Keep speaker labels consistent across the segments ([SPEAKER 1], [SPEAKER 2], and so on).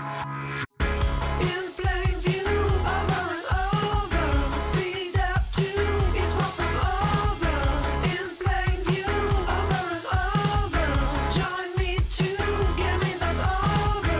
[SPEAKER 1] In plain view, over and over. Speed up to is what from over. In plain view, over and over. Join me too, game is not over.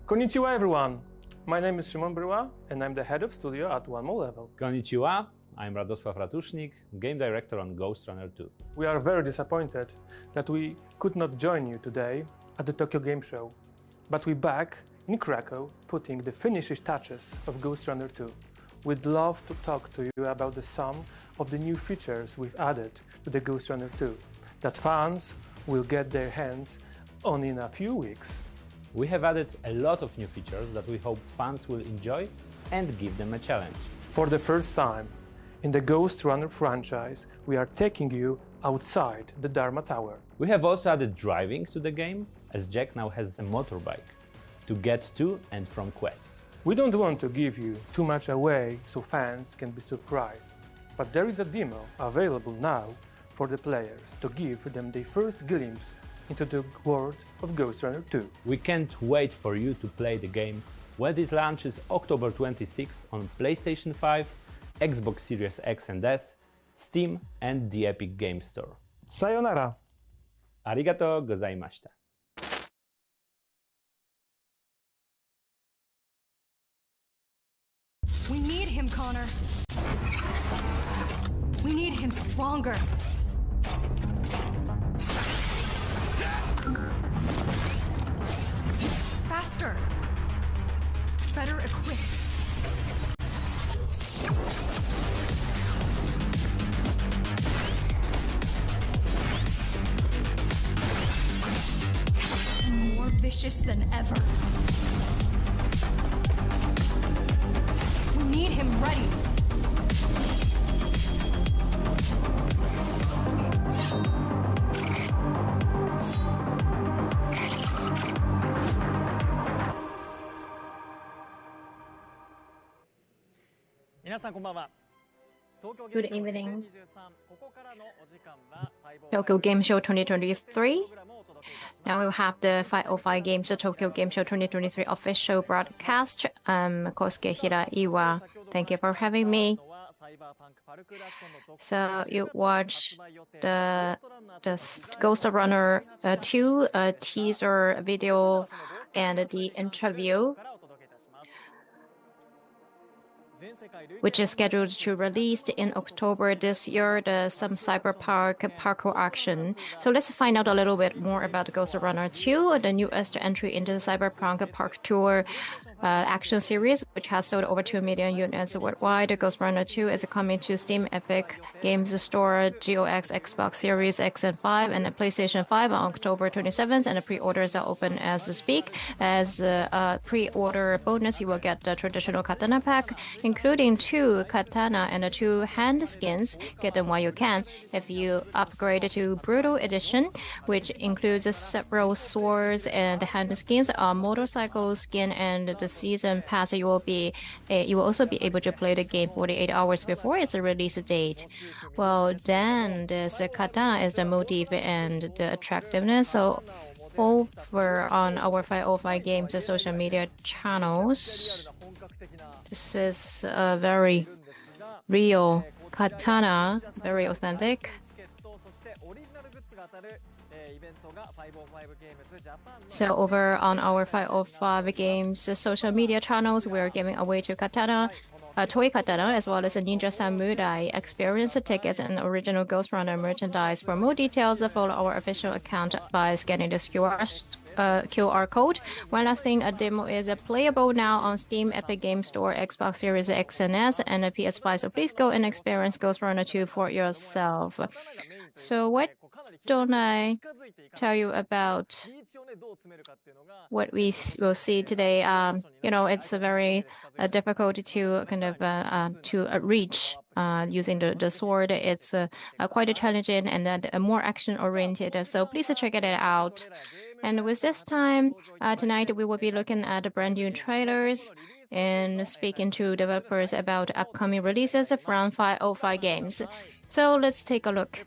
[SPEAKER 2] Konnichiwa everyone! My name is Szymon Bryła and I'm the head of studio at One More Level.
[SPEAKER 3] Konnichiwa, I'm Radosław Ratusznik, game director on Ghostrunner 2.
[SPEAKER 2] We are very disappointed that we could not join you today at the Tokyo Game Show, but we're back in Krakow putting the finishing touches of Ghostrunner 2. We'd love to talk to you about some of the new features we've added to the Ghostrunner 2 that fans will get their hands on in a few weeks.
[SPEAKER 3] We have added a lot of new features that we hope fans will enjoy and give them a challenge.
[SPEAKER 2] For the first time in the Ghostrunner franchise, we are taking you outside the Dharma Tower.
[SPEAKER 3] We have also added driving to the game, as Jack now has a motorbike to get to and from quests.
[SPEAKER 2] We don't want to give you too much away so fans can be surprised, but there is a demo available now for the players to give them their first glimpse into the world of Ghostrunner 2.
[SPEAKER 3] We can't wait for you to play the game when it launches October 26 on PlayStation 5, Xbox Series X and S, Steam and the Epic Games Store.
[SPEAKER 2] Sayonara!
[SPEAKER 3] Arigato gozaimashita.
[SPEAKER 4] We need him, Connor. We need him stronger. Faster. Better equipped. More vicious than ever. We need him ready.
[SPEAKER 5] Good evening. Tokyo Game Show 2023. Now we'll have the 505 Games, the Tokyo Game Show 2023 official broadcast. Kosuke Hiraiwa, thank you for having me. So you watch the Ghostrunner 2 teaser video and the interview, which is scheduled to release in October this year, some cyberpunk parkour action. So let's find out a little bit more about Ghostrunner 2, the newest entry into the cyberpunk parkour action series, which has sold over 2 million units worldwide. Ghostrunner 2 is coming to Steam, Epic Games Store, GOX, Xbox Series X and 5, and PlayStation 5 on October 27th, and the pre-orders are open as we speak. As a pre-order bonus, you will get the traditional katana pack, including 2 katana and 2 hand skins. Get them while you can. If you upgrade to Brutal Edition, which includes several swords and hand skins, a motorcycle skin, and the season pass, you will also be able to play the game 48 hours before its release date. Well, then this katana is the motif and the attractiveness. So over on our 505 Games social media channels, this is a very real katana, very authentic. So over on our 505 Games social media channels, we're giving away to katana, toy katana, as well as a Ninja Samurai experience tickets and original Ghostrunner merchandise. For more details, follow our official account by scanning this QR code. One last thing, a demo is playable now on Steam, Epic Games Store, Xbox Series X and S, and a PS5. So please go and experience Ghostrunner 2 for yourself. So what don't I tell you about what we will see today? It's very difficult to kind of reach using the sword. It's quite challenging and more action oriented. So please check it out. And with this time, tonight we will be looking at brand new trailers and speaking to developers about upcoming releases from 505 Games. So let's take a look.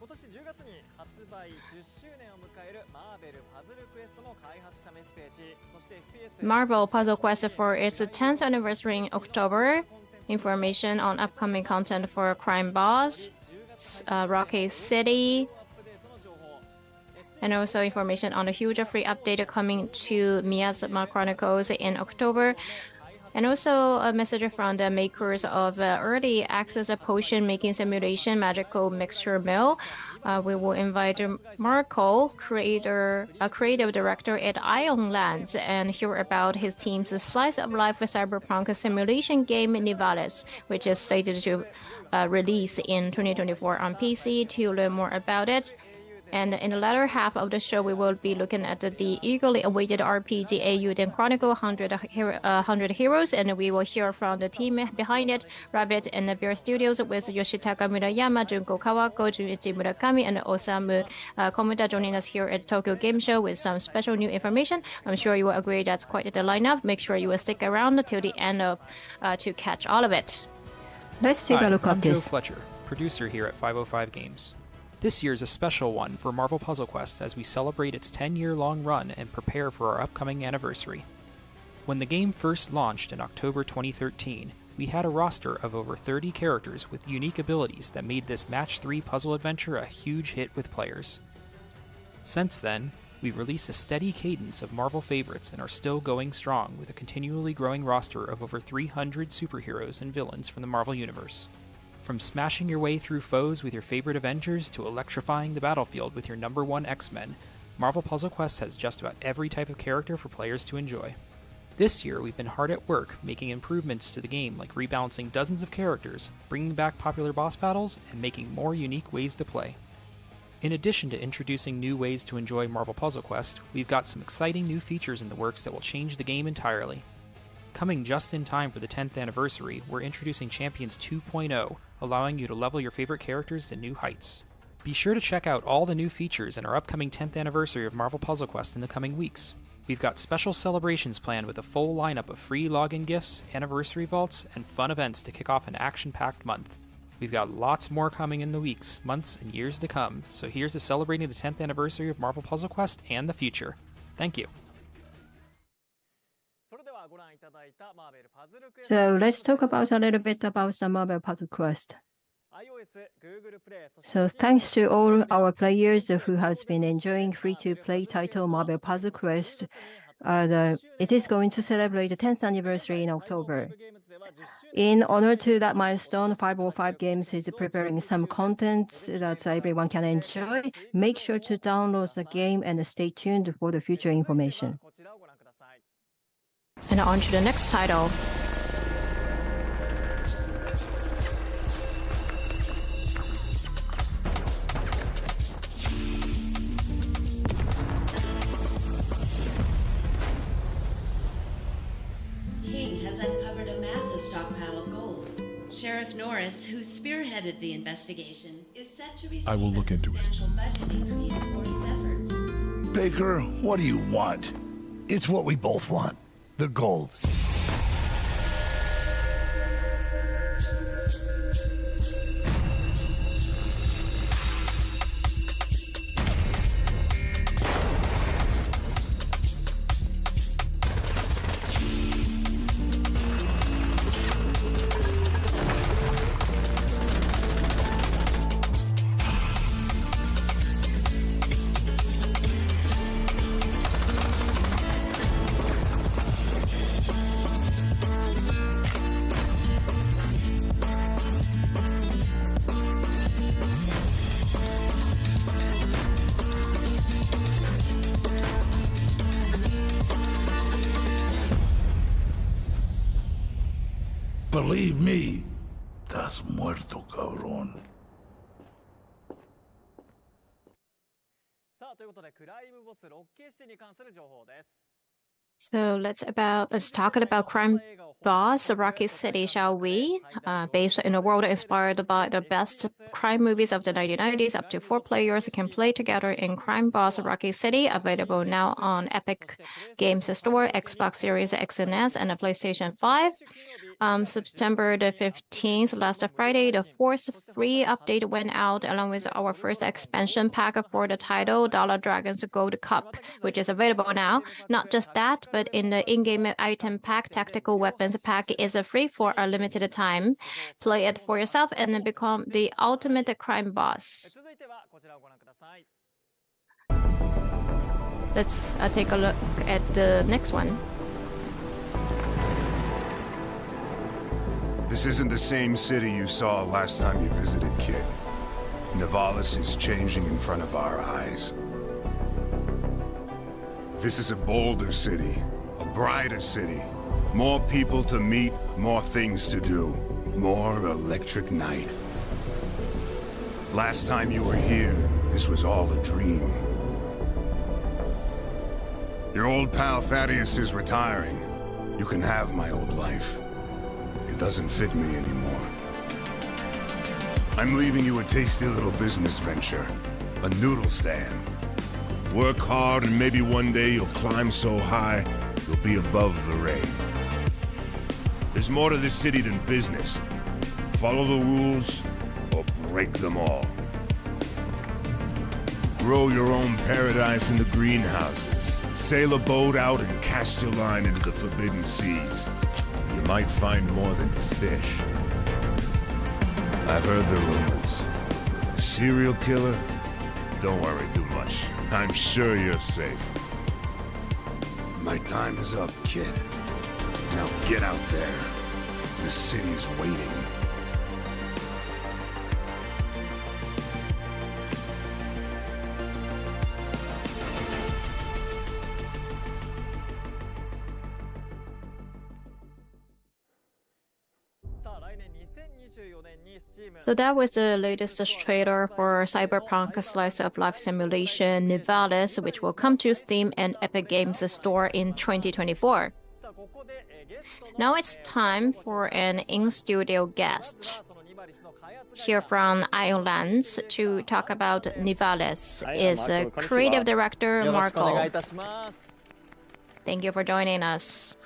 [SPEAKER 5] Marvel Puzzle Quest for its 10th anniversary in October. Information on upcoming content for Crime Boss, Rockay City, And also information on the huge free update coming to Miasma Chronicles in October. And also a message from the makers of early access potion making simulation Magical Mixture Mill. We will invite Marco, creative director at Ion Lands, and hear about his team's slice of life cyberpunk simulation game Nivalis, which is slated to release in 2024 on PC. To learn more about it. And in the latter half of the show, we will be looking at the eagerly awaited RPG Eiyuden Chronicle 100 Heroes, and we will hear from the team behind it, Rabbit and Bear Studios, with Yoshitaka Murayama, Junko Kawako, Junichi Murakami, and Osamu Komuta joining us here at Tokyo Game Show with some special new information. I'm sure you will agree that's quite the lineup. Make sure you will stick around till the end to catch all of it.
[SPEAKER 6] Let's take a look
[SPEAKER 7] I'm
[SPEAKER 6] at
[SPEAKER 7] Joe
[SPEAKER 6] this.
[SPEAKER 7] Fletcher, producer here at 505 Games. This year's a special one for Marvel Puzzle Quest as we celebrate its 10-year-long run and prepare for our upcoming anniversary. When the game first launched in October 2013, we had a roster of over 30 characters with unique abilities that made this Match 3 puzzle adventure a huge hit with players. Since then, we've released a steady cadence of Marvel favorites and are still going strong with a continually growing roster of over 300 superheroes and villains from the Marvel Universe. From smashing your way through foes with your favorite Avengers to electrifying the battlefield with your #1 X-Men, Marvel Puzzle Quest has just about every type of character for players to enjoy. This year, we've been hard at work making improvements to the game like rebalancing dozens of characters, bringing back popular boss battles, and making more unique ways to play. In addition to introducing new ways to enjoy Marvel Puzzle Quest, we've got some exciting new features in the works that will change the game entirely. Coming just in time for the 10th anniversary, we're introducing Champions 2.0, allowing you to level your favorite characters to new heights. Be sure to check out all the new features in our upcoming 10th anniversary of Marvel Puzzle Quest in the coming weeks. We've got special celebrations planned with a full lineup of free login gifts, anniversary vaults, and fun events to kick off an action-packed month. We've got lots more coming in the weeks, months, and years to come, so here's to celebrating the 10th anniversary of Marvel Puzzle Quest and the future. Thank you.
[SPEAKER 6] So let's talk about a little bit about the Marvel Puzzle Quest. So thanks to all our players who has been enjoying free-to-play title Marvel Puzzle Quest, it is going to celebrate the 10th anniversary in October. In honor to that milestone, 505 Games is preparing some content that everyone can enjoy. Make sure to download the game and stay tuned for the future information.
[SPEAKER 5] And on to the next title.
[SPEAKER 8] King has uncovered a massive stockpile of gold. Sheriff Norris, who spearheaded the investigation, is set to receive
[SPEAKER 9] I will look into it.
[SPEAKER 8] substantial budget increase for his efforts.
[SPEAKER 10] Baker, what do you want? It's what we both want. The gold. Believe me, estás muerto, cabrón.
[SPEAKER 11] さあということでクライムボスロッケーシティに関する情報です。
[SPEAKER 5] So let's talk about crime boss Rockay City, shall we? Based in a world inspired by the best crime movies of the 1990s, up to 4 players can play together in Crime Boss Rockay City, available now on Epic Games Store, Xbox Series X and S, and a PlayStation 5. September the 15th, last Friday, the 4th free update went out along with our first expansion pack for the title, Dollar Dragon's Gold Cup, which is available now. Not just that, but in the in-game item pack, Tactical Weapons pack is free for a limited time. Play it for yourself and become the ultimate crime boss.
[SPEAKER 11] 続いてはこちらをご覧ください。
[SPEAKER 5] Let's take a look at the next one.
[SPEAKER 9] This isn't the same city you saw last time you visited, kid. Nivalis is changing in front of our eyes. This is a bolder city, a brighter city. More people to meet, more things to do. More electric night. Last time you were here, this was all a dream. Your old pal Thaddeus is retiring. You can have my old life. It doesn't fit me anymore. I'm leaving you a tasty little business venture. A noodle stand. Work hard and maybe one day you'll climb so high, you'll be above the rain. There's more to this city than business. Follow the rules or break them all. Grow your own paradise in the greenhouses. Sail a boat out and cast your line into the forbidden seas. You might find more than fish. I've heard the rumors. A serial killer? Don't worry too much. I'm sure you're safe. My time is up, kid. Now get out there. The city's waiting.
[SPEAKER 5] So that was the latest trailer for Cyberpunk Slice of Life Simulation Nivalis, which will come to Steam and Epic Games Store in 2024. Now it's time for an in-studio guest here from Islands to talk about Nivalis. Is creative director Marco. Thank you for joining us.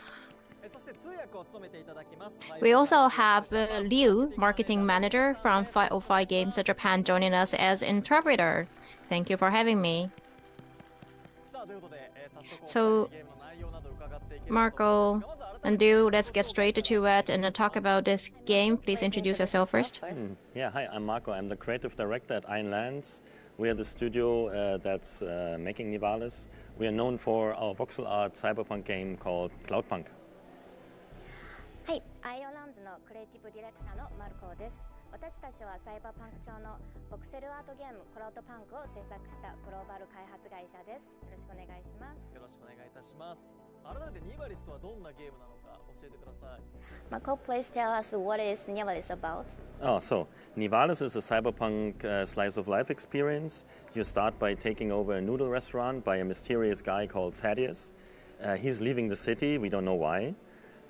[SPEAKER 5] We also have Liu, marketing manager from 505 Games Japan, joining us as interpreter. Thank you for having me. So, Marco and Liu, let's get straight to it and talk about this game. Please introduce yourself first.
[SPEAKER 12] Yeah, hi, I'm Marco. I'm the creative director at Islands. We are the studio that's making Nivalis. We are known for our voxel art cyberpunk game called Cloudpunk.
[SPEAKER 13] はい、アイオランズのクリエイティブディレクターのマルコです。私たちはサイバーパンク調のボクセルアートゲームクラウドパンクを制作したグローバル開発会社です。よろしくお願いします。よろしくお願いいたします。改めてニバリスとはどんなゲームなのか教えてください。Marco, please tell us what is Nivalis about?
[SPEAKER 12] Oh, so Nivalis is a cyberpunk slice of life experience. You start by taking over a noodle restaurant by a mysterious guy called Thaddeus. He's leaving the city, we don't know why.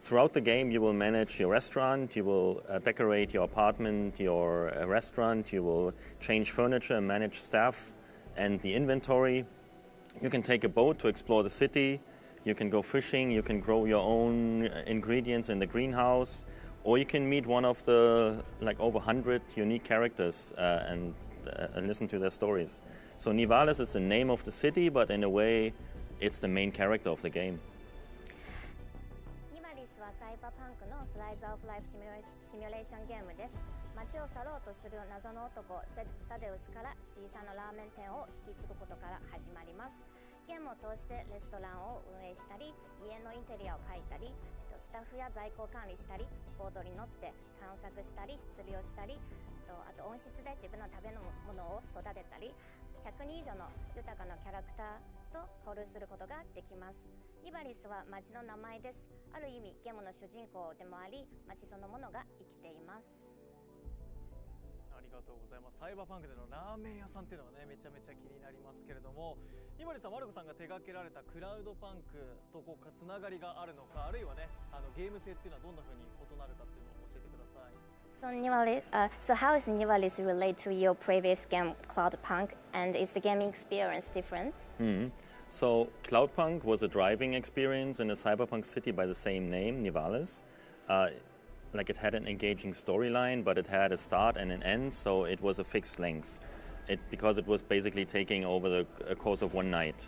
[SPEAKER 12] Throughout the game, you will manage your restaurant, you will decorate your apartment, your restaurant, you will change furniture, manage staff and the inventory. You can take a boat to explore the city, you can go fishing, you can grow your own ingredients in the greenhouse, or you can meet one of the over 100 unique characters and listen to their stories. So Nivalis is the name of the city, but in a way, it's the main character of the game.
[SPEAKER 13] サイバーパンクのスライズオフライフシミュレーションゲームです。街を去ろうとする謎の男サデウスから小さなラーメン店を引き継ぐことから始まります。ゲームを通してレストランを運営したり、家のインテリアを描いたり、スタッフや在庫を管理したり、ボードに乗って探索したり、釣りをしたり、あと温室で自分の食べ物を育てたり、100人以上の豊かなキャラクターと交流することができます。ニバリスは町の名前です。ある意味ゲームの主人公でもあり、町そのものが生きています。
[SPEAKER 11] ありがとうございます。サイバーパンクでのラーメン屋さんっていうのはね、めちゃめちゃ気になりますけれども、ニバリスさん、マルコさんが手掛けられたクラウドパンクとつながりがあるのか、あるいはね、ゲーム性っていうのはどんな風に異なるかっていうのを教えてください。
[SPEAKER 13] So how is Nivalis relate to your previous game, Cloudpunk, and is the gaming experience different?
[SPEAKER 12] So Cloudpunk was a driving experience in a cyberpunk city by the same name, Nivalis. It had an engaging storyline, but it had a start and an end, so it was a fixed length. Because it was basically taking over the course of one night.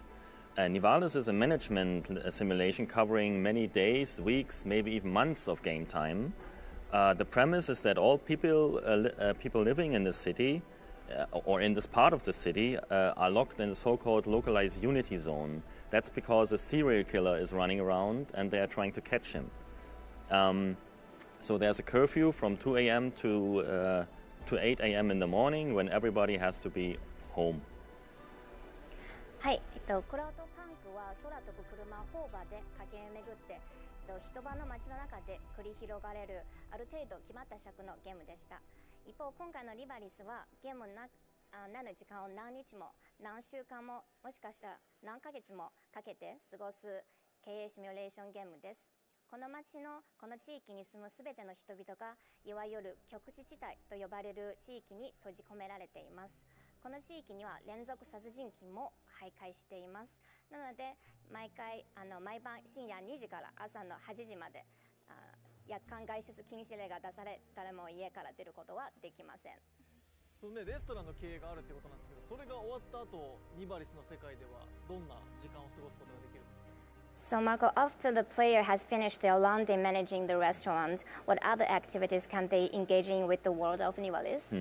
[SPEAKER 12] Nivalis is a management simulation covering many days, weeks, maybe even months of game time. The premise is that all people living in the city or in this part of the city, are locked in the so-called localized unity zone. That's because a serial killer is running around and they are trying to catch him. So there's a curfew from 2 a.m. to 8 a.m. in the morning when everybody has to be home.
[SPEAKER 13] はい、クラウドパンクは空飛ぶ車ホーバーで駆け巡って、人場の街の中で繰り広がれるある程度決まった尺のゲームでした。一方、今回のリバリスはゲームなる時間を何日も何週間ももしかしたら何ヶ月もかけて過ごす経営シミュレーションゲームです。この町のこの地域に住むすべての人々がいわゆる極地地帯と呼ばれる地域に閉じ込められています。この地域には連続殺人鬼も徘徊しています。なので毎晩深夜2時から朝の8時まで夜間外出禁止令が出され、誰も家から出ることはできません。
[SPEAKER 11] そのね、レストランの経営があるってことなんですけど、それが終わった後、ニバリスの世界ではどんな時間を過ごすことができるんですか？
[SPEAKER 13] So Marco, after the player has finished their long day managing the restaurant, what other activities can they engage in with the world of Nivalis?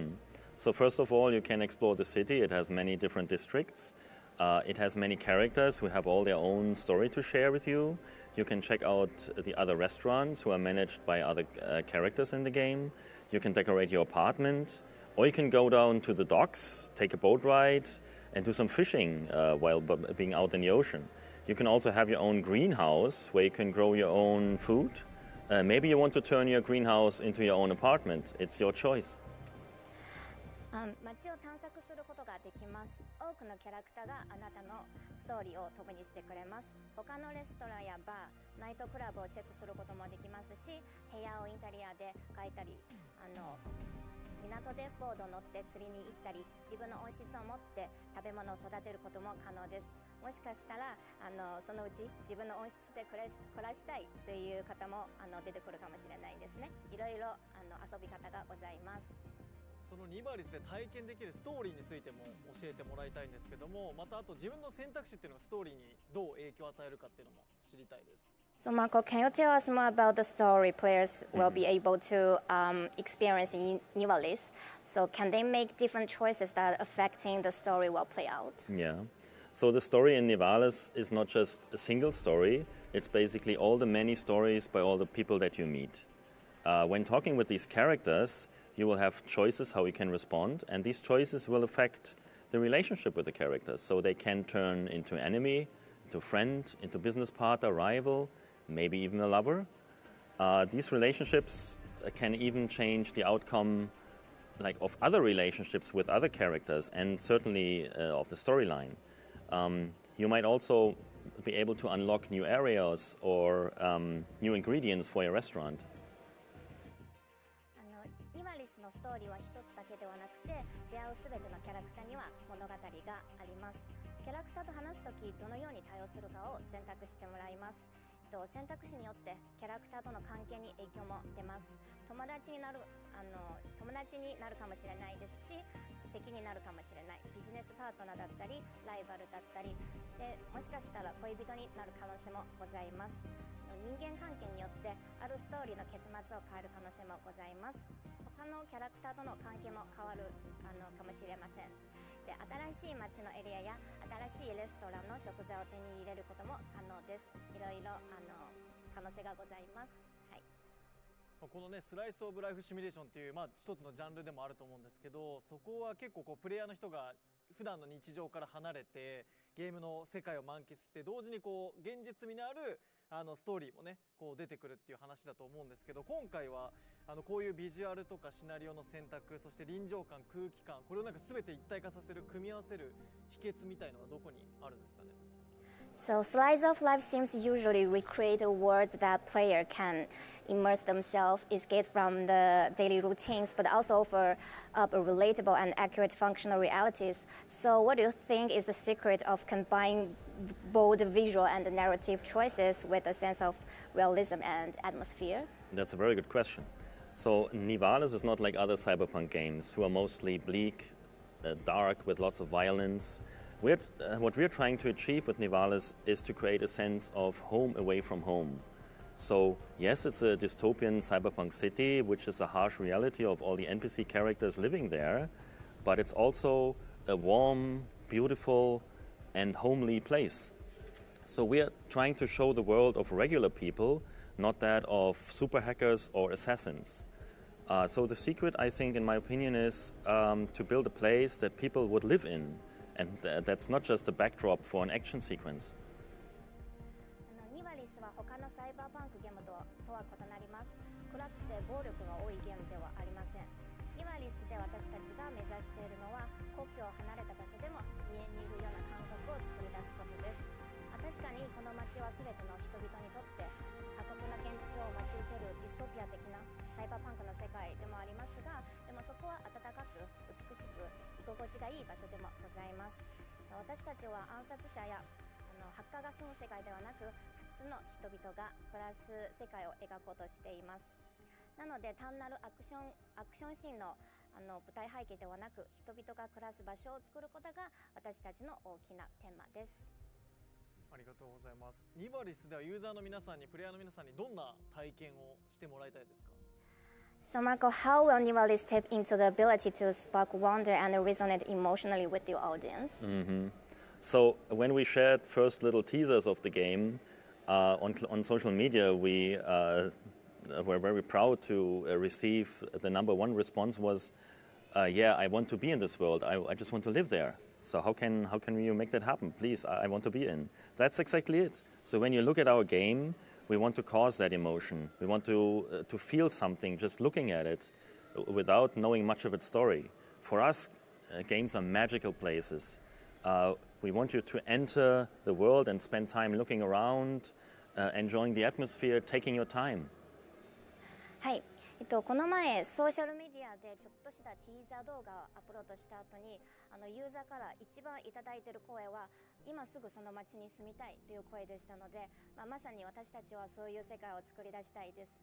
[SPEAKER 12] So first of all, you can explore the city. It has many different districts. It has many characters who have all their own story to share with you. You can check out the other restaurants who are managed by other characters in the game. You can decorate your apartment. Or you can go down to the docks, take a boat ride, and do some fishing while being out in the ocean. You can also have your own greenhouse where you can grow your own food. Maybe you want to turn your greenhouse into your own apartment. It's your choice.
[SPEAKER 13] 街を探索することができます。多くのキャラクターがあなたのストーリーを共にしてくれます。他のレストランやバー、ナイトクラブをチェックすることもできますし、部屋をインタリアで描いたり、港でボード乗って釣りに行ったり、自分の温室を持って食べ物を育てることも可能です。もしかしたらそのうち自分の温室で暮らしたいという方も出てくるかもしれないですね。いろいろ遊び方がございます。
[SPEAKER 11] そのニバリスで体験できるストーリーについても教えてもらいたいんですけども、またあと自分の選択肢っていうのがストーリーにどう影響を与えるかっていうのも知りたいです。
[SPEAKER 13] So Marco, can you tell us more about the story players will be able to experience in Nivalis? So can they make different choices that affecting the story will play out?
[SPEAKER 12] Yeah. So the story in Nivalis is not just a single story. It's basically all the many stories by all the people that you meet. When talking with these characters, you will have choices how you can respond, and these choices will affect the relationship with the characters. So they can turn into enemy, into friend, into business partner, rival, maybe even a lover. These relationships can even change the outcome of other relationships with other characters and certainly of the storyline. You might also be able to unlock new areas or new ingredients for your restaurant.
[SPEAKER 13] ニバリスのストーリーは一つだけではなくて、出会うすべてのキャラクターには物語があります。キャラクターと話すとき、どのように対応するかを選択してもらいます。選択肢によってキャラクターとの関係に影響も出ます。友達になるかもしれないですし、敵になるかもしれない。ビジネスパートナーだったり、ライバルだったりで、もしかしたら恋人になる可能性もございます。人間関係によってあるストーリーの結末を変える可能性もございます。他のキャラクターとの関係も変わるかもしれません。で、新しい街のエリアや新しいレストランの食材を手に入れることも可能です。いろいろ可能性がございます。はい。
[SPEAKER 11] このね、スライスオブライフシミュレーションっていう一つのジャンルでもあると思うんですけど、そこは結構プレイヤーの人が普段の日常から離れてゲームの世界を満喫して、同時に現実味のあるストーリーもね出てくるっていう話だと思うんですけど、今回はこういうビジュアルとかシナリオの選択、そして臨場感、空気感、これを全て一体化させる、組み合わせる秘訣みたいのはどこにあるんですかね？
[SPEAKER 13] So Slice of Life seems usually recreate a world that player can immerse themselves, escape from the daily routines, but also offer up a relatable and accurate functional realities. So what do you think is the secret of combining bold visual and narrative choices with a sense of realism and atmosphere?
[SPEAKER 12] That's a very good question. So Nivalis is not like other cyberpunk games who are mostly bleak, dark with lots of violence. What we're trying to achieve with Nivalis is to create a sense of home away from home. So yes, it's a dystopian cyberpunk city, which is a harsh reality of all the NPC characters living there, but it's also a warm, beautiful, and homely place. So we are trying to show the world of regular people, not that of super hackers or assassins. So the secret, I think, in my opinion, is to build a place that people would live in, and that's not just a backdrop for an action sequence.
[SPEAKER 13] ニバリスは他のサイバーパンクゲームとは異なります。暗くて暴力が多いゲームではありません。ニバリスで私たちが目指しているのは、故郷を離れた場所でも家にいるような感覚を作り出すことです。確かにこの街は全ての人々にとって過酷な現実を待ち受けるディストピア的なサイバーパンクの世界でもありますが、でもそこは温かく美しく居心地がいい場所でもございます。私たちは暗殺者やハッカーが住む世界ではなく、普通の人々が暮らす世界を描こうとしています。なので単なるアクションシーンの舞台背景ではなく、人々が暮らす場所を作ることが私たちの大きなテーマです。
[SPEAKER 11] ありがとうございます。ニバリスではユーザーの皆さんに、プレイヤーの皆さんにどんな体験をしてもらいたいですか？
[SPEAKER 13] So Marco, how will Nivalis tap into the ability to spark wonder and resonate emotionally with your audience?
[SPEAKER 12] So when we shared first little teasers of the game on social media, we were very proud to receive the #1 response was, yeah, I want to be in this world. I just want to live there. So how can you make that happen? Please, I want to be in. That's exactly it. So when you look at our game, we want to cause that emotion. We want to feel something just looking at it without knowing much of its story. For us, games are magical places. We want you to enter the world and spend time looking around, enjoying the atmosphere, taking your time.
[SPEAKER 13] はい。この前ソーシャルメディアでちょっとしたティーザー動画をアップロードした後にユーザーから一番いただいている声は、今すぐその街に住みたいという声でしたので、まさに私たちはそういう世界を作り出したいです。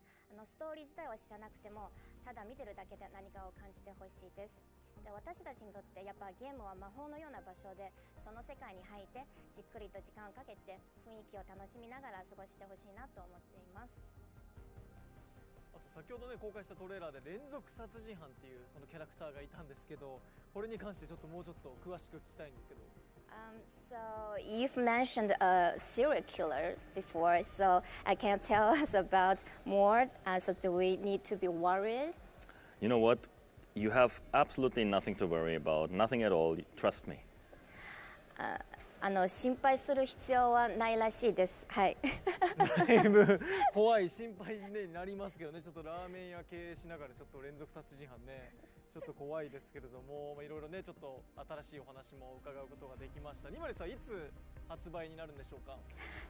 [SPEAKER 13] ストーリー自体は知らなくても、ただ見てるだけで何かを感じてほしいです。で、私たちにとってやっぱゲームは魔法のような場所で、その世界に入ってじっくりと時間をかけて雰囲気を楽しみながら過ごしてほしいなと思っています。
[SPEAKER 11] 先ほどね公開したトレーラーで連続殺人犯っていうそのキャラクターがいたんですけど、これに関してちょっともうちょっと詳しく聞きたいんですけど。
[SPEAKER 13] So you've mentioned a serial killer before, so can you tell us about more? So do we need to be worried?
[SPEAKER 12] You know what? You have absolutely nothing to worry about. Nothing at all. Trust me.
[SPEAKER 13] 心配する必要はないらしいです。はい。
[SPEAKER 11] だいぶ怖い心配になりますけどね。ちょっとラーメン屋経営しながらちょっと連続殺人犯ね、ちょっと怖いですけれども、いろいろねちょっと新しいお話も伺うことができました。ニバリスはいつ発売になるんでしょうか？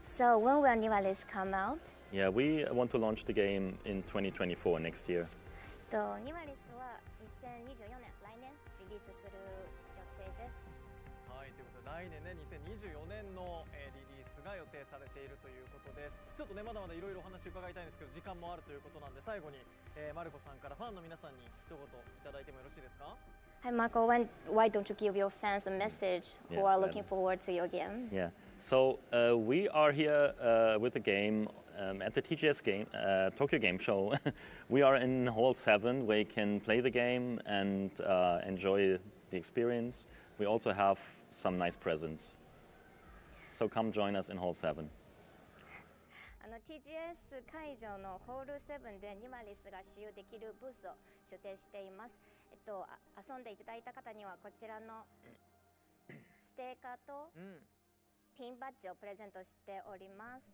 [SPEAKER 13] So when will Nivalis come out?
[SPEAKER 12] Yeah, we want to launch the game in 2024 next year.
[SPEAKER 13] ニバリスは2024年来年リリースする予定です。
[SPEAKER 11] はい、ということで来年ね2024年のリリースが予定されているということです。ちょっとねまだまだいろいろお話伺いたいんですけど時間もあるということなんで、最後に、マルコさんからファンの皆さんに一言いただいてもよろしいですか？
[SPEAKER 13] はい、Marco, why don't you give your fans a message who are looking forward to your game?
[SPEAKER 12] Yeah. So we are here with the game at the TGS game Tokyo Game Show. We are in Hall 7 where you can play the game and enjoy the experience. We also have some nice presents. So come join us in Hall 7.
[SPEAKER 13] TGS 会場のホール7でニマリスが使用できるブースを出展しています。遊んでいただいた方にはこちらのステッカーとピンバッジをプレゼントしております。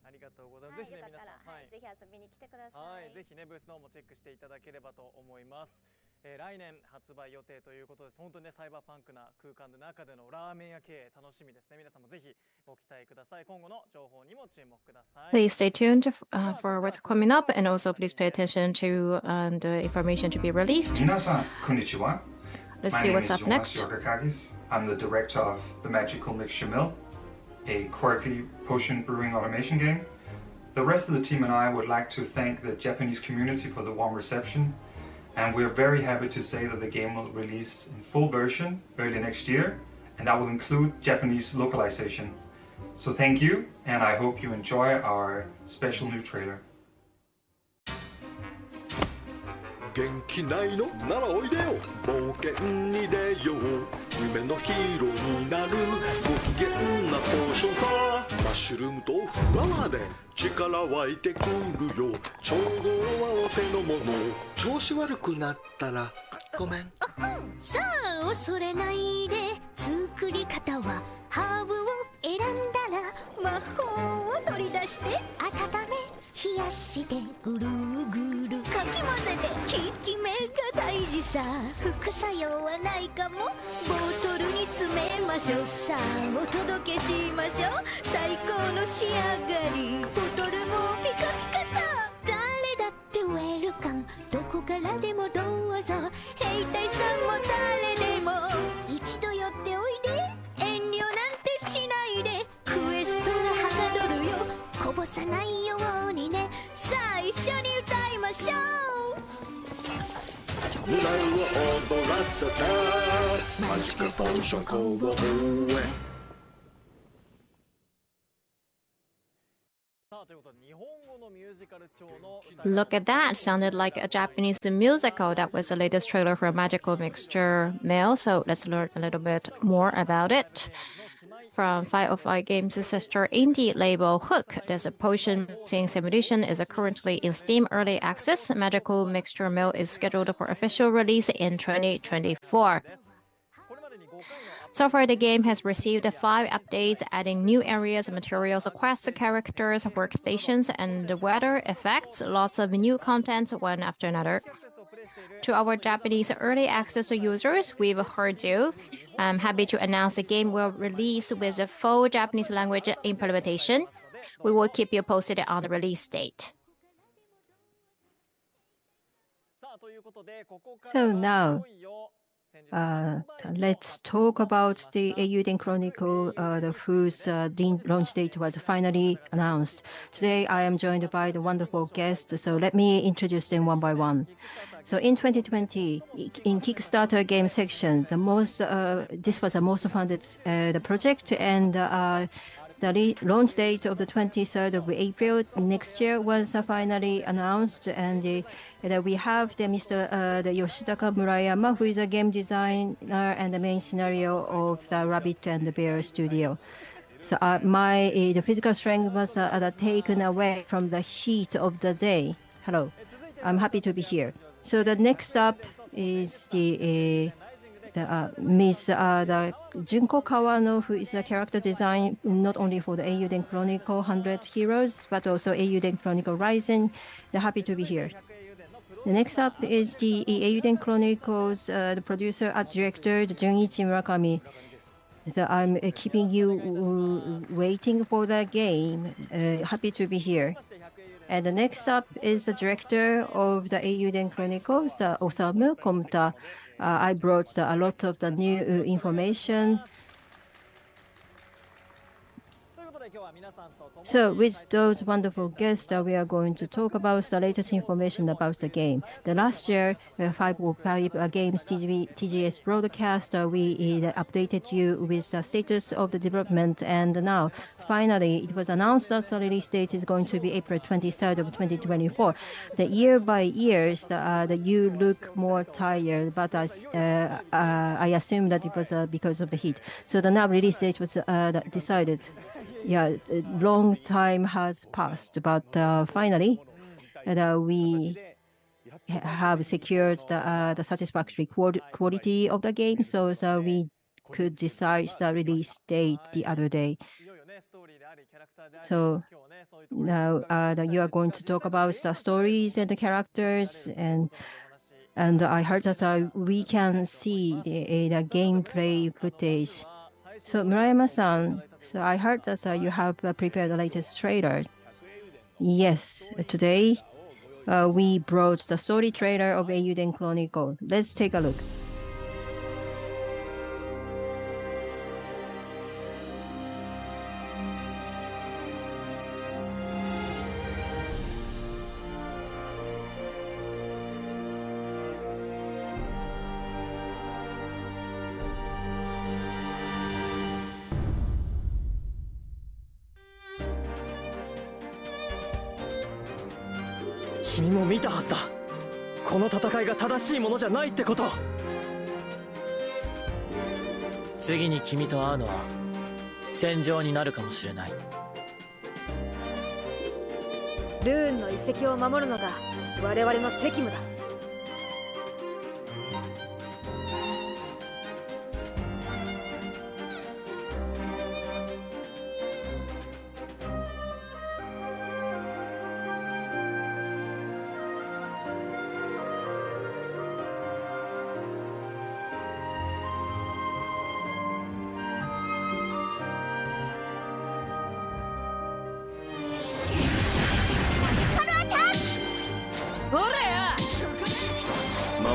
[SPEAKER 11] ありがとうございます。ぜひね皆さん、
[SPEAKER 13] はい、ぜひ遊びに来てください。
[SPEAKER 11] はい、ぜひねブースの方もチェックしていただければと思います。来年発売予定ということです。本当にねサイバーパンクな空間の中でのラーメン屋経営楽しみですね。皆さんもぜひご期待ください。今後の情報にも注目ください。
[SPEAKER 5] Please stay tuned for what's coming up, and also please pay attention to the information to be released.
[SPEAKER 14] 皆さんこんにちは。
[SPEAKER 5] Let's see what's up next.
[SPEAKER 14] I'm the director of the Magical Mixture Mill, a quirky potion brewing automation game. The rest of the team and I would like to thank the Japanese community for the warm reception, and we're very happy to say that the game will release in full version early next year, and that will include Japanese localization. So thank you, and I hope you enjoy our special new trailer.
[SPEAKER 15] 元気ないのならおいでよ冒険に出よう夢のヒーローになるご機嫌なポーションさマッシュルームとフラワーで力湧いてくるよちょうどはお手の物調子悪くなったらごめん
[SPEAKER 16] さあ恐れないで作り方はハーブを選んだら魔法を取り出して温め冷やしてぐるぐるかき混ぜて効き目が大事さ副作用はないかもボトルに詰めましょうさあお届けしましょう最高の仕上がりボトルもピカピカさ誰だってウェルカムどこからでもどうぞ兵隊さんも誰でも一度寄っておいで遠慮なんてしないでクエストがはかどるよこぼさないようにねさあ一緒に歌いましょう
[SPEAKER 15] 未来を踊らせてマジックポーション工房へ
[SPEAKER 5] Look at that! Sounded like a Japanese musical. That was the latest trailer for Magical Mixture Mail. So let's learn a little bit more about it. From 505 Games' sister indie label Hook, this potion mixing simulation is currently in Steam Early Access. Magical Mixture Mail is scheduled for official release in 2024. So far, the game has received 5 updates, adding new areas, materials, quests, characters, workstations, and weather effects. Lots of new content, one after another. To our Japanese early access users, we've heard you. I'm happy to announce the game will release with a full Japanese language implementation. We will keep you posted on the release date.
[SPEAKER 6] So now, let's talk about the Eiyuden Chronicle, whose launch date was finally announced. Today, I am joined by the wonderful guests, so let me introduce them one by one. So in 2020, in Kickstarter game section, this was the most funded the project, and the launch date of the 23rd of April next year was finally announced, and we have the the Yoshitaka Murayama, who is a game designer and the main scenario of the Rabbit and the Bear studio. So the physical strength was taken away from the heat of the day. Hello, I'm happy to be here. So the next up is Miss Junko Kawano, who is a character design not only for the Eiyuden Chronicle 100 Heroes, but also Eiyuden Chronicle Rising. They're happy to be here. The next up is the Eiyuden Chronicles, the producer and director, Junichi Murakami. So I'm keeping you waiting for the game. Happy to be here. And the next up is the director of the Eiyuden Chronicles, Osamu Komta. I brought a lot of the new information. So with those wonderful guests, we are going to talk about the latest information about the game. The last year, 505 Games TGS broadcast, we updated you with the status of the development, and now finally it was announced that the release date is going to be April 23rd of 2024. The year by years, you look more tired, but I assume that it was because of the heat. So the now release date was decided. Yeah, a long time has passed, but finally, we have secured the satisfactory quality of the game, so we could decide the release date the other day. So now you are going to talk about the stories and the characters, and I heard that we can see the gameplay footage. So Murayama-san, so I heard that you have prepared the latest trailer. Yes, today we brought the story trailer of Eiyuden Chronicle. Let's take a look.
[SPEAKER 17] この戦いが正しいものじゃないってこと。次に君と会うのは戦場になるかもしれない。
[SPEAKER 18] ルーンの遺跡を守るのが我々の責務だ。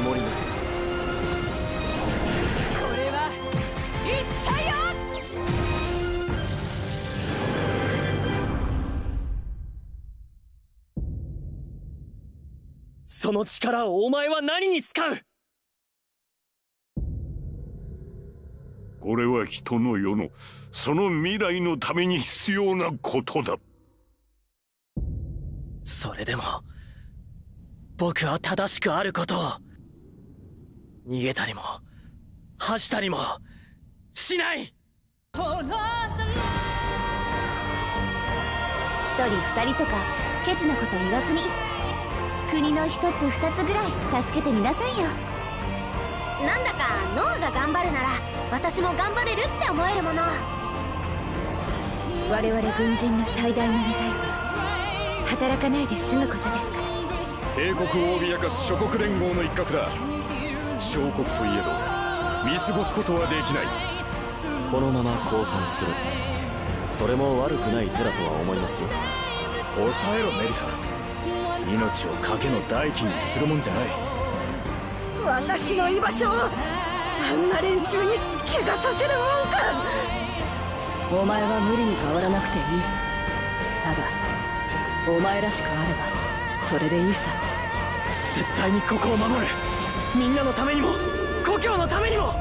[SPEAKER 17] 守り抜く。
[SPEAKER 18] これはいったよ。
[SPEAKER 17] その力をお前は何に使う？
[SPEAKER 9] これは人の世のその未来のために必要なことだ。
[SPEAKER 17] それでも僕は正しくあることを。逃げたりも恥したりもしない。
[SPEAKER 18] 一人二人とかケチなこと言わずに国の一つ二つぐらい助けてみなさいよ。なんだか脳が頑張るなら私も頑張れるって思えるもの。我々軍人の最大の願いは働かないで済むことですから。
[SPEAKER 19] 帝国を脅かす諸国連合の一角だ。小国といえど見過ごすことはできない。
[SPEAKER 17] このまま降参する、それも悪くない手だとは思いますよ。
[SPEAKER 19] 抑えろメリサ。命を賭けの代金にするもんじゃない。
[SPEAKER 18] 私の居場所をあんな連中に怪我させるもんか。お前は無理に変わらなくていい。ただお前らしくあればそれでいいさ。
[SPEAKER 17] 絶対にここを守る。みんなのためにも故郷のためにも。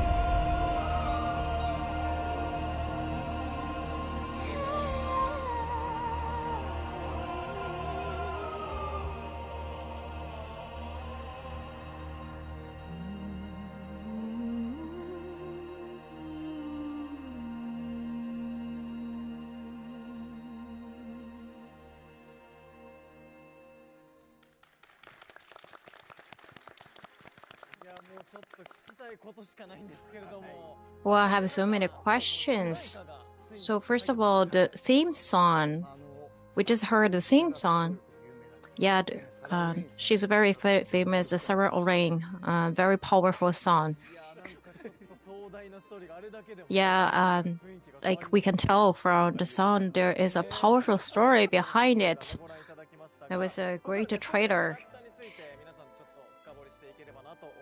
[SPEAKER 5] Well, I have so many questions. So first of all, the theme song. We just heard the theme song. Yeah, she's a very famous Sarah Orain, very powerful song. Yeah, like we can tell from the song, there is a powerful story behind it. It was a great trailer.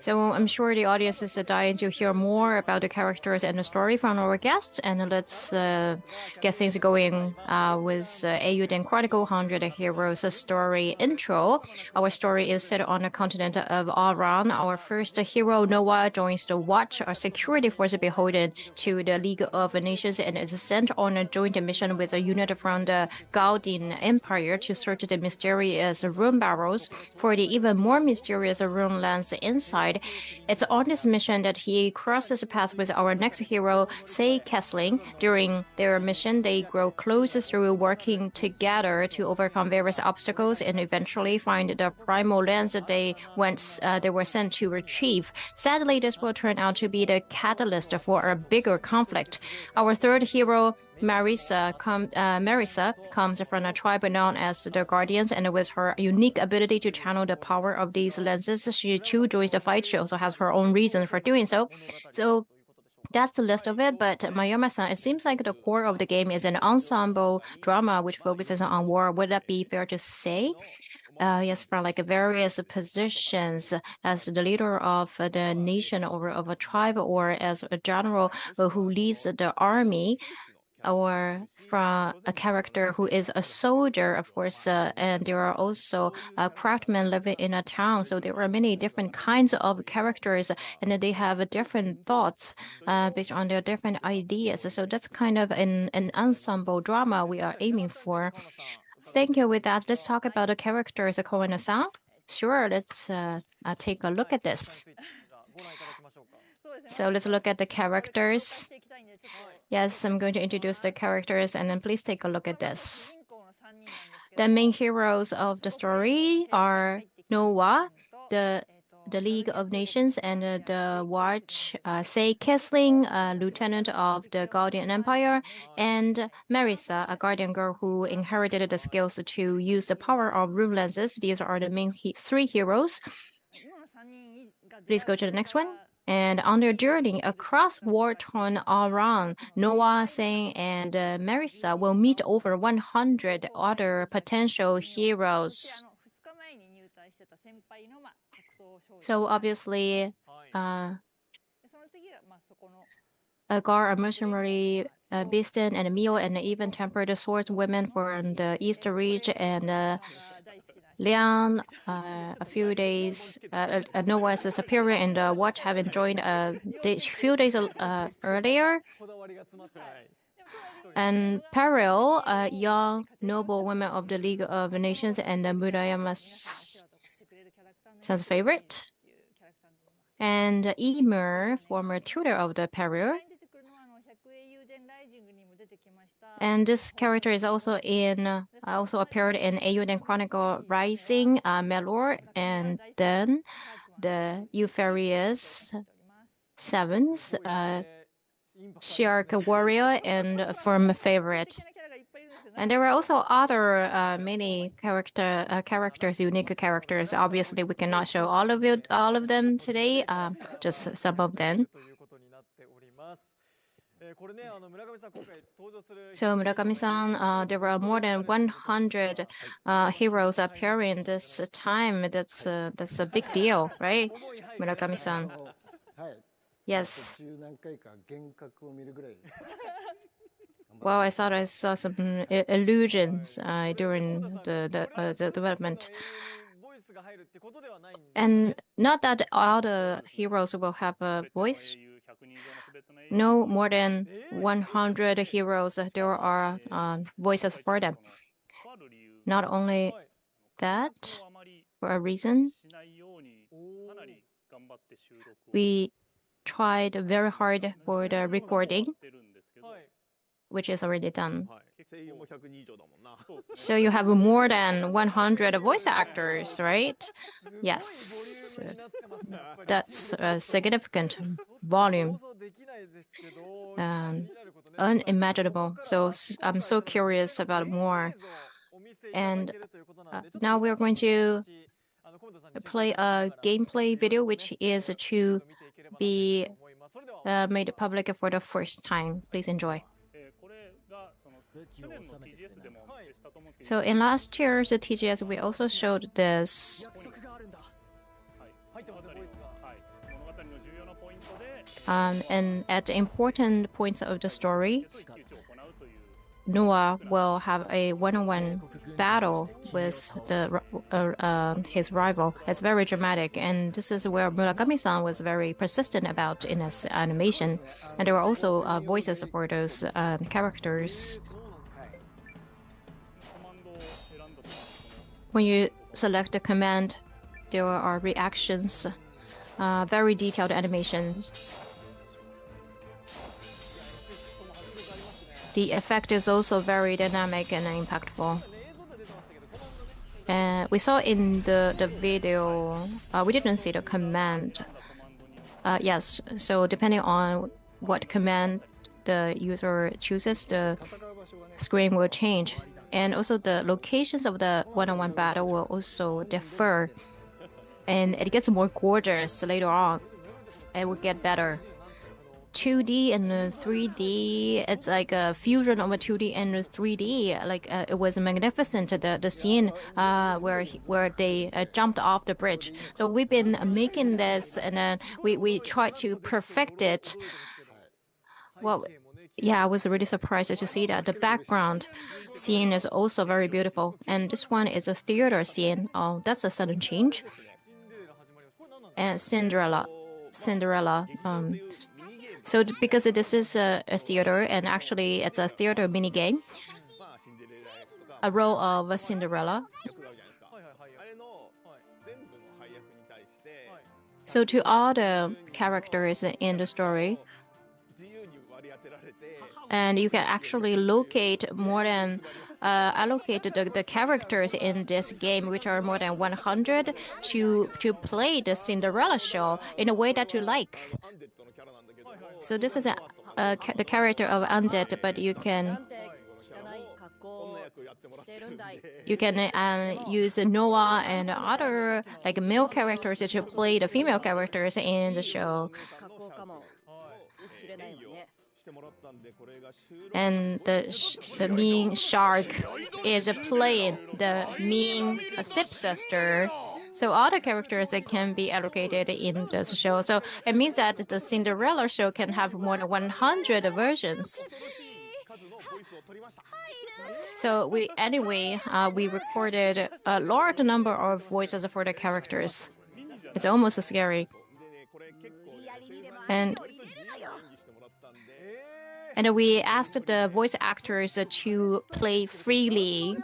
[SPEAKER 5] So I'm sure the audience is dying to hear more about the characters and the story from our guests. And let's get things going with Eiyuden Chronicle 100 Heroes story intro. Our story is set on the continent of Aran. Our first hero, Noah, joins the Watch, a security force beholden to the League of Nations, and is sent on a joint mission with a unit from the Gaudin Empire to search the mysterious rune barrels for the even more mysterious rune lands inside. It's on this mission that he crosses paths with our next hero, Sei Kessling. During their mission, they grow close through working together to overcome various obstacles and eventually find the primal lands that they were sent to retrieve. Sadly, this will turn out to be the catalyst for a bigger conflict. Our third hero, Marisa comes from a tribe known as the Guardians, and with her unique ability to channel the power of these lenses, she too joins the fight. She also has her own reasons for doing so. So that's the list of it. But Mayoma-san, it seems like the core of the game is an ensemble drama which focuses on war. Would that be fair to say? Yes, from like various positions as the leader of the nation or of a tribe, or as a general who leads the army, or from a character who is a soldier, of course, and there are also craftsmen living in a town. So there are many different kinds of characters, and they have different thoughts based on their different ideas. So that's kind of an ensemble drama we are aiming for. Thank you. With that, let's talk about the characters. Kono-san. Sure, let's take a look at this. So let's look at the characters. Yes, I'm going to introduce the characters, and then please take a look at this. The main heroes of the story are Noah, the League of Nations, and the Watch, Say Kessling, lieutenant of the Guardian Empire, and Marisa, a guardian girl who inherited the skills to use the power of room lenses. These are the main three heroes. Please go to the next one. And on their journey across war-torn Iran, Noah, Singh, and Marisa will meet over 100 other potential heroes. So obviously, Agar, a mercenary beastin, and Mio, and even tempered swordswomen from the East Ridge, and Liang, a few days, Noah's superior in the watch, having joined a few days earlier. And Peril, a young noble woman of the League of Nations, and Murayama's son's favorite. And Emer, former tutor of the Peril. And this character is also appeared in Eiyuden Chronicle Rising, Melor, and then the Euphorious Sevens, Shiark Warrior, and Firm Favorite. And there were also other many characters, unique characters. Obviously, we cannot show all of them today, just some of them. So Murakami-san, there were more than 100 heroes appearing this time. That's a big deal, right, Murakami-san? Yes. Well, I thought I saw some illusions during the development. And not that all the heroes will have a voice. No, more than 100 heroes, there are voices for them. Not only that, for a reason, we tried very hard for the recording, which is already done. So you have more than 100 voice actors, right? Yes, that's a significant volume, unimaginable. So I'm so curious about more. And now we're going to play a gameplay video, which is to be made public for the first time. Please enjoy. So in last year's TGS, we also showed this. And at the important points of the story, Noah will have a one-on-one battle with his rival. It's very dramatic, and this is where Murakami-san was very persistent about in his animation. And there were also voices for those characters. When you select the command, there are reactions, very detailed animations. The effect is also very dynamic and impactful. We saw in the video, we didn't see the command. Yes, so depending on what command the user chooses, the screen will change. And also the locations of the one-on-one battle will also differ. And it gets more gorgeous later on. It will get better. 2D and 3D, it's like a fusion of a 2D and 3D. Like it was magnificent, the scene where they jumped off the bridge. So we've been making this, and then we tried to perfect it. Well, yeah, I was really surprised to see that the background scene is also very beautiful. And this one is a theater scene. Oh, that's a sudden change. And Cinderella. So because this is a theater, and actually it's a theater mini game, a role of Cinderella. So to all the characters in the story, and you can actually locate more than allocate the characters in this game, which are more than 100, to play the Cinderella show in a way that you like. So this is the character of Undead, but you can use Noah and other like male characters to play the female characters in the show. And the mean shark is playing the mean stepsister. So all the characters that can be allocated in this show. So it means that the Cinderella show can have more than 100 versions. So we recorded a large number of voices for the characters. It's almost scary. And we asked the voice actors to play freely.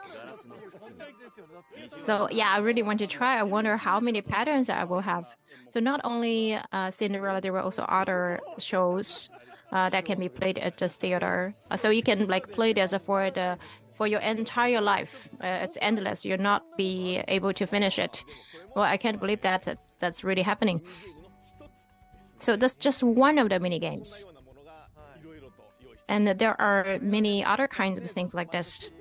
[SPEAKER 5] So yeah, I really want to try. I wonder how many patterns I will have. So not only Cinderella, there were also other shows that can be played at the theater. So you can like play this for your entire life. It's endless. You'll not be able to finish it. Well, I can't believe that's really happening. So that's just one of the mini games. And there are many other kinds of things like this.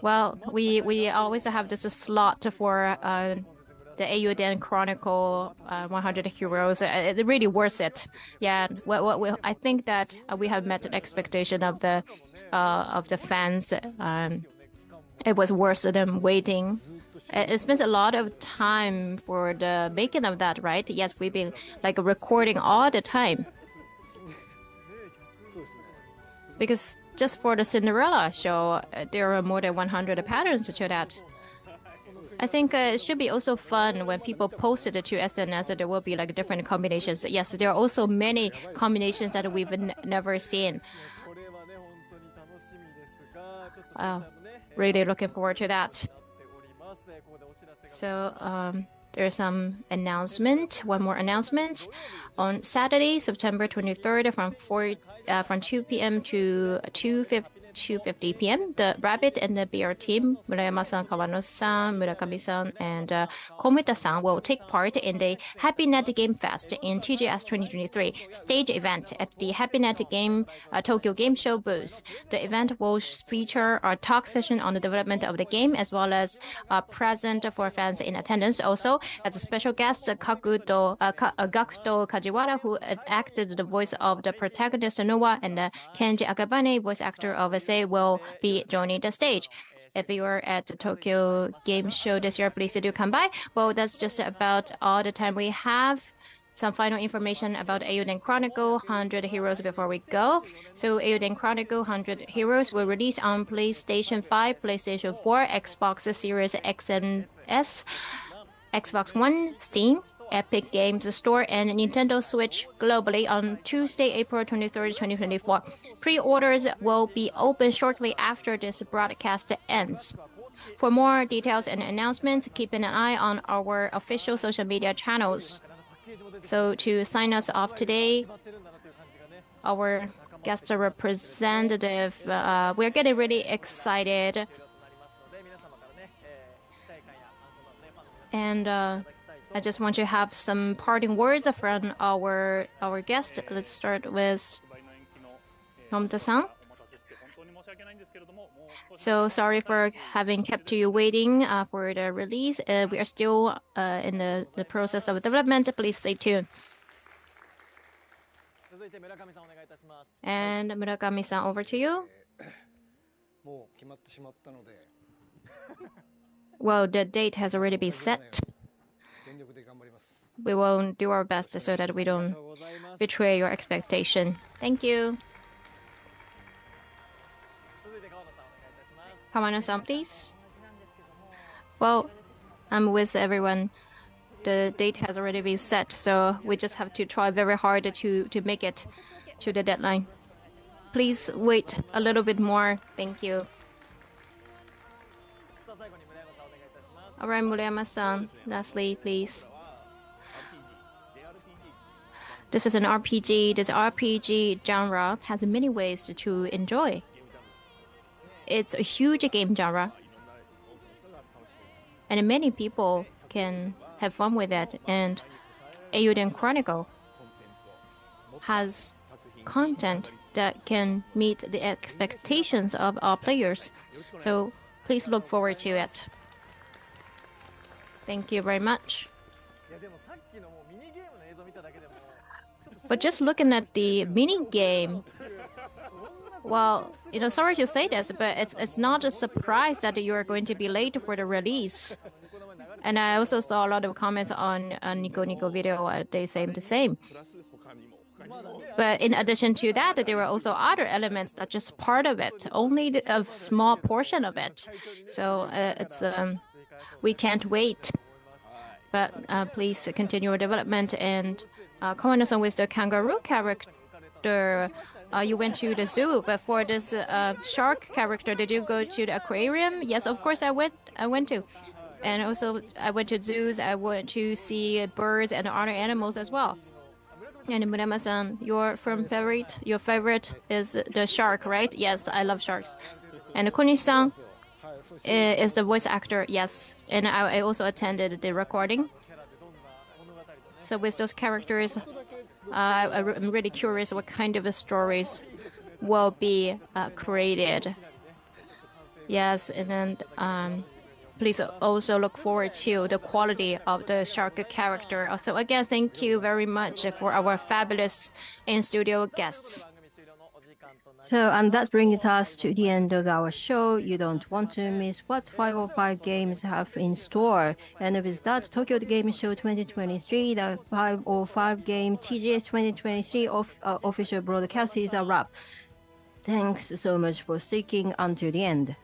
[SPEAKER 5] Well, we always have this slot for the Eiyuden Chronicle 100 Heroes. It really worth it. Yeah. Well, I think that we have met the expectation of the fans. It was worth them waiting. It spends a lot of time for the making of that, right? Yes, we've been like recording all the time. Because just for the Cinderella show, there are more than 100 patterns to that. I think it should be also fun when people post it to SNS. There will be like different combinations. Yes, there are also many combinations that we've never seen. Really looking forward to that. So there's some announcement. One more announcement. On Saturday, September 23rd, from 2 p.m. to 2:50 p.m., the Rabbit and the Bear team, Murayama-san, Kawano-san, Murakami-san, and Komita-san will take part in the Happy Net Game Fest in TGS 2023 stage event at the Happy Net Game Tokyo Game Show booth. The event will feature a talk session on the development of the game, as well as present for fans in attendance. Also, as a special guest, Gakuto Kajiwara, who acted the voice of the protagonist Noah, and Kenji Akabane, voice actor of Say, will be joining the stage. If you are at the Tokyo Game Show this year, please do come by. Well, that's just about all the time we have. Some final information about Eiyuden Chronicle 100 Heroes before we go. So Eiyuden Chronicle 100 Heroes will release on PlayStation 5, PlayStation 4, Xbox Series X and S, Xbox One, Steam, Epic Games Store, and Nintendo Switch globally on Tuesday, April 23rd, 2024. Pre-orders will be open shortly after this broadcast ends. For more details and announcements, keep an eye on our official social media channels. So to sign us off today, our guest representative, we're getting really excited. And I just want to have some parting words from our guest. Let's start with Komita-san. So sorry for having kept you waiting for the release. We are still in the process of development. Please stay tuned. And Murakami-san, over to you. Well, the date has already been set. We will do our best so that we don't betray your expectation. Thank you. Kawano-san, please. Well, I'm with everyone. The date has already been set, so we just have to try very hard to make it to the deadline. Please wait a little bit more. Thank you. All right, Murayama-san, lastly, please. This is an RPG. This RPG genre has many ways to enjoy. It's a huge game genre, and many people can have fun with it. And Eiyuden Chronicle has content that can meet the expectations of our players. So please look forward to it. Thank you very much. But just looking at the mini game, well, sorry to say this, but it's not a surprise that you are going to be late for the release. And I also saw a lot of comments on Nico Nico video. They say the same. But in addition to that, there were also other elements that just part of it, only a small portion of it. So we can't wait. But please continue your development. And Kawana-san, with the kangaroo character, you went to the zoo. But for this shark character, did you go to the aquarium? Yes, of course I went to. And also I went to zoos. I went to see birds and other animals as well. And Murayama-san, your favorite is the shark, right? Yes, I love sharks. And Konishi-san is the voice actor, yes. And I also attended the recording. So with those characters, I'm really curious what kind of stories will be created. Yes, and then please also look forward to the quality of the shark character. So again, thank you very much for our fabulous in-studio guests.
[SPEAKER 6] So, and that brings us to the end of our show. You don't want to miss what 505 Games have in store. And with that, Tokyo Game Show 2023, the 505 Game TGS 2023 official broadcast is a wrap. Thanks so much for sticking until the end.